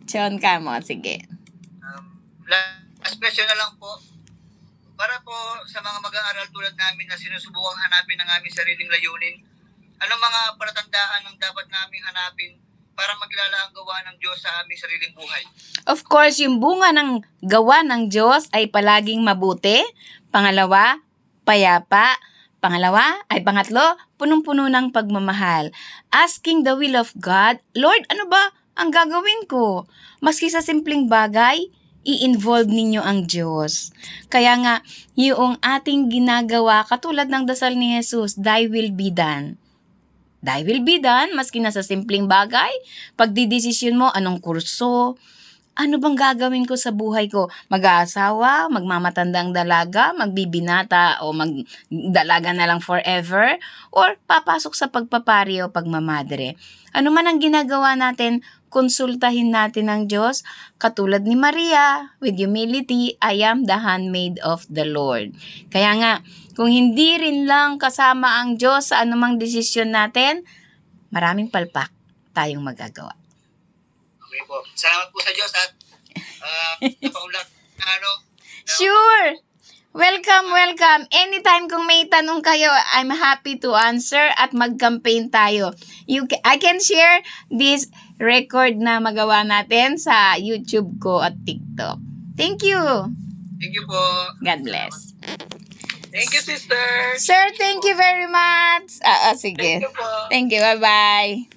Chon ka mo, sige. Last question na lang po. Para po sa mga mag-aaral tulad namin na sinusubukang hanapin ang aming sariling layunin, anong mga palatandaan ang dapat naming hanapin para magkilala ang gawa ng Diyos sa aming sariling buhay? Of course, yung bunga ng gawa ng Diyos ay palaging mabuti. Pangalawa, payapa. Pangatlo, punong-puno ng pagmamahal. Asking the will of God, Lord, ano ba ang gagawin ko? Maski sa simpleng bagay, i-involve ninyo ang Diyos. Kaya nga, yung ating ginagawa, katulad ng dasal ni Jesus, Thy will be done. Thy will be done, maski na sa simpleng bagay, pagdidesisyon mo, anong kurso, ano bang gagawin ko sa buhay ko? Mag-aasawa, magmamatandang dalaga, magbibinata, o magdalaga na lang forever? Or papasok sa pagpapari o pagmamadre? Ano man ang ginagawa natin, konsultahin natin ang Diyos. Katulad ni Maria, with humility, I am the handmaid of the Lord. Kaya nga, kung hindi rin lang kasama ang Diyos sa anumang desisyon natin, maraming palpak tayong magagawa. Okay po. Salamat po sa Diyos at napaulat na Sure! Welcome. Anytime kung may tanong kayo, I'm happy to answer at mag-campaign tayo. I can share this record na magawa natin sa YouTube ko at TikTok. Thank you. Thank you po. God bless. Thank you, sister. Sir, thank you very much. Sige. Thank you po. Thank you. Bye-bye.